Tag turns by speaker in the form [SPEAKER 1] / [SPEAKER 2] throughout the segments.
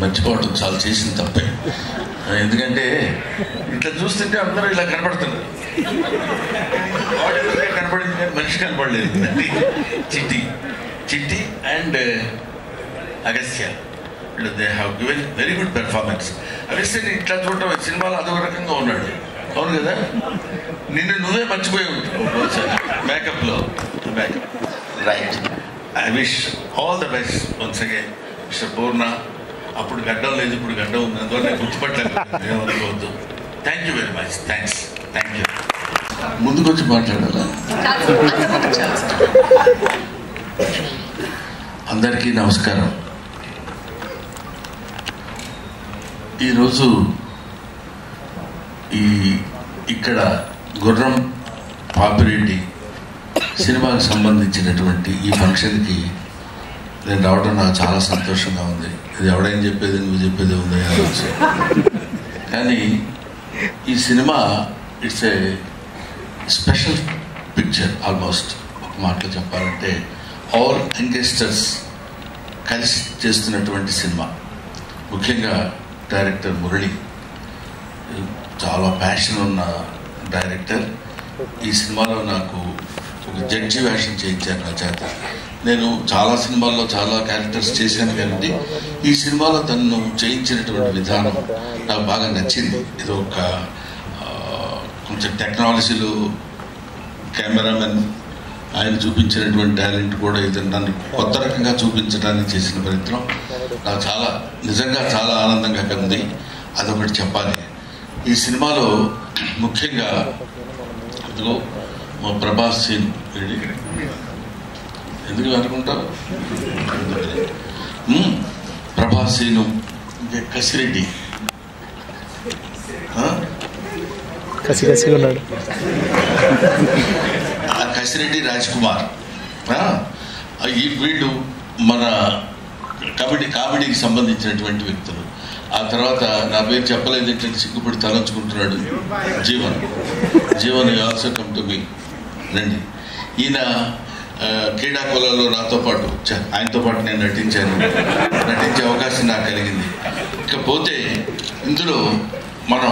[SPEAKER 1] మర్చిపోవటం చాలా చేసిన తప్పే. ఎందుకంటే ఇట్లా చూస్తుంటే అందరూ ఇలా కనపడుతున్నారు, కనపడింది కానీ మనిషి కనపడలేదు. Chitti and Agastya, they have given very good performance. అగస్త్యని ఇట్లా చూడటం సినిమాలో అదొక రకంగా ఉన్నాడు, అవును కదా? నిన్ను నువ్వే మర్చిపోయి ఉంటావు మేకప్లో. Right. I wish all the best once again mister Purna. అప్పుడు గడ్డం లేదు, ఇప్పుడు గడ్డం ఉంది, అందువల్ల నేను గుర్తుపట్టలేకపోవద్దు. Thank you very much. Thanks. Thank you. ముందుకొచ్చి మాట్లాడాలా? అందరికీ నమస్కారం. ఈరోజు ఇక్కడ గుర్రం పాపిరెడ్డి సినిమాకి సంబంధించినటువంటి ఈ ఫంక్షన్కి నేను రావడం నాకు చాలా సంతోషంగా ఉంది. ఇది ఎవడైనా చెప్పేది నువ్వు చెప్పేది ఉంది కానీ ఈ cinema it's a special picture. Almost ఒక మాటలో చెప్పాలంటే ఆల్ యంగ్స్టర్స్ కలిసి చేస్తున్నటువంటి సినిమా. ముఖ్యంగా డైరెక్టర్ మురళి చాలా ప్యాషన్ ఉన్న డైరెక్టర్. ఈ సినిమాలో నాకు ఒక జడ్జి వేషం చేయించారు నా చేత. నేను చాలా సినిమాల్లో చాలా క్యారెక్టర్స్ చేశాను కానీ ఈ సినిమాలో తను చేయించినటువంటి విధానం నాకు బాగా నచ్చింది. ఇది ఒక కొంచెం టెక్నాలజీలో కెమెరామెన్ ఆయన చూపించినటువంటి టాలెంట్ కూడా ఇది నన్ను కొత్త రకంగా చూపించడానికి చేసిన ప్రయత్నం నాకు చాలా నిజంగా చాలా ఆనందంగా ఉంది. అదొకటి చెప్పాలి. ఈ సినిమాలో ముఖ్యంగా అందులో మా ప్రభాస్ సీన్ ఎందుకు అనుకుంటావు, ప్రభాస్ సీను, కసిరెడ్డి కసిరెడ్డి రాజ్ కుమార్, వీళ్ళు మన కామెడీకి సంబంధించినటువంటి వ్యక్తులు. ఆ తర్వాత నా పేరు చెప్పలేదు ఏంటంటే సిగ్గుపడి తలంచుకుంటున్నాడు Jeevan also come to me. రండి. ఈయన క్రీడాకులలో నాతో పాటు ఆయనతో పాటు నేను నటించే అవకాశం నాకు కలిగింది. ఇకపోతే ఇందులో మనం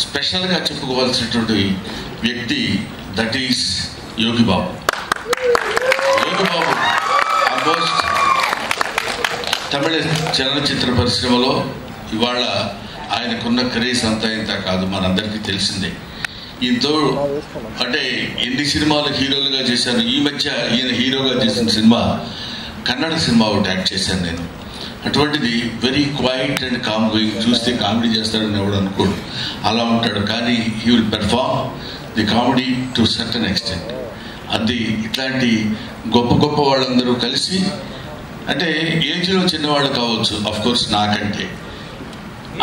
[SPEAKER 1] స్పెషల్గా చెప్పుకోవాల్సినటువంటి వ్యక్తి దట్ ఈస్ యోగిబాబు. ఆల్మోస్ట్ తమిళ చలనచిత్ర పరిశ్రమలో ఇవాళ ఆయనకున్న క్రేజ్ అంతా ఇంత కాదు, మనందరికీ తెలిసిందే. ఈయనతో అంటే ఎన్ని సినిమాలు హీరోలుగా చేశాను. ఈ మధ్య ఈయన హీరోగా చేసిన సినిమా కన్నడ సినిమా ఒకటి యాక్ట్ చేశాను నేను. అటువంటిది very quiet and calm going. చూస్తే కామెడీ చేస్తాడని ఎవడు అనుకోడు, అలా ఉంటాడు. కానీ he will perform the comedy to certain extent. అది ఇట్లాంటి గొప్ప గొప్ప వాళ్ళందరూ కలిసి, అంటే ఏజ్లో చిన్నవాళ్ళు కావచ్చు అఫ్ కోర్స్ నాకంటే,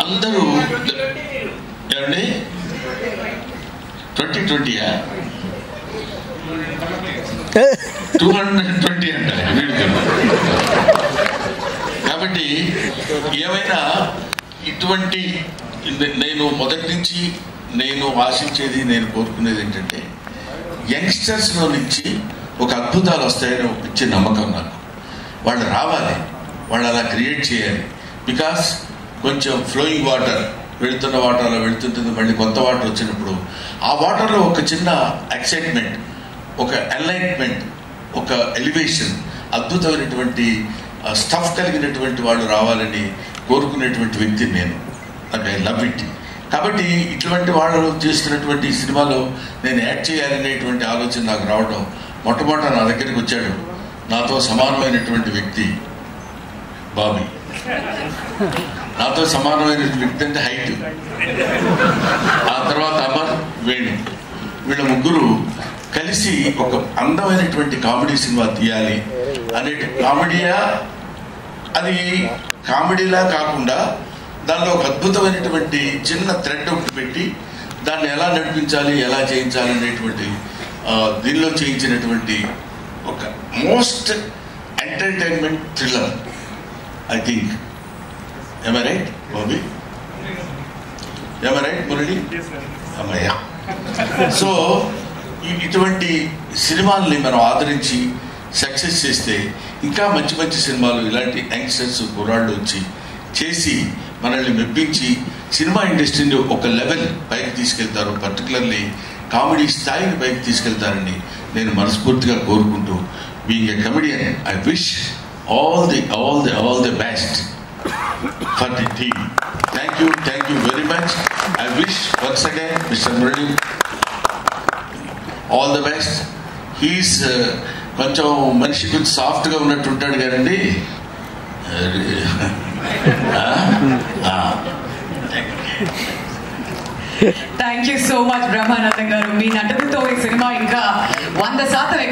[SPEAKER 1] అందరూ ఏమండి 2020యా 220 అంటారు వీడికి. కాబట్టి ఏమైనా ఇటువంటి నేను మొదటి నుంచి నేను ఆశించేది, నేను కోరుకునేది ఏంటంటే యంగ్స్టర్స్లో నుంచి ఒక అద్భుతాలు వస్తాయని ఇచ్చే నమ్మకం నాకు. వాళ్ళు రావాలి, వాళ్ళు అలా క్రియేట్ చేయాలి. బికాస్ కొంచెం ఫ్లోయింగ్ వాటర్, వెళుతున్న వాటర్లో వెళుతుంటుంది, మళ్ళీ కొత్త వాటర్ వచ్చినప్పుడు ఆ వాటర్లో ఒక చిన్న ఎక్సైట్మెంట్, ఒక ఎన్లైట్మెంట్, ఒక ఎలివేషన్, అద్భుతమైనటువంటి స్టఫ్ కలిగినటువంటి వాళ్ళు రావాలని కోరుకునేటువంటి వ్యక్తి నేను. నాకు ఐ లవ్ ఇట్. కాబట్టి ఇటువంటి వాళ్ళు చేస్తున్నటువంటి సినిమాలో నేను యాడ్ చేయాలనేటువంటి ఆలోచన నాకు రావడం, మొట్టమొదట నా దగ్గరికి వచ్చాడు నాతో సమానమైనటువంటి వ్యక్తి బాబీ. నాతో సమానమైన వ్యక్తి అంటే హైట్. ఆ తర్వాత అమర్, వేణు, వీళ్ళ ముగ్గురు కలిసి ఒక అందమైనటువంటి కామెడీ సినిమా తీయాలి అనే, కామెడీయా అది కామెడీలా కాకుండా దానిలో ఒక అద్భుతమైనటువంటి చిన్న థ్రెడ్ ఒకటి పెట్టి దాన్ని ఎలా నడిపించాలి, ఎలా చేయించాలి అనేటువంటి దీనిలో చేయించినటువంటి ఒక most entertainment thriller I think. Am I right, Bobby? Am I right, Murali? అమ్మయ్య. సో ఇటువంటి సినిమాల్ని మనం ఆదరించి సక్సెస్ చేస్తే ఇంకా మంచి మంచి సినిమాలు ఇలాంటి యంగ్స్టర్స్ కుర్రాళ్ళు వచ్చి చేసి మనల్ని మెప్పించి సినిమా ఇండస్ట్రీని ఒక లెవెల్ పైకి తీసుకెళ్తారు, పర్టికులర్లీ కామెడీ స్థాయిని పైకి తీసుకెళ్తారని నేను మనస్ఫూర్తిగా కోరుకుంటూ, being a comedian, I wish all the best for the team. Thank you very much. I wish once again Mr. Murali all the best. He's కొంచెం మనిషి కొంచెం సాఫ్ట్గా ఉన్నట్టు ఉంటాడు కదండి.
[SPEAKER 2] Thank you so much Brahmanandam గారు. మీ నటనతో ఈ సినిమా ఇంకా 100%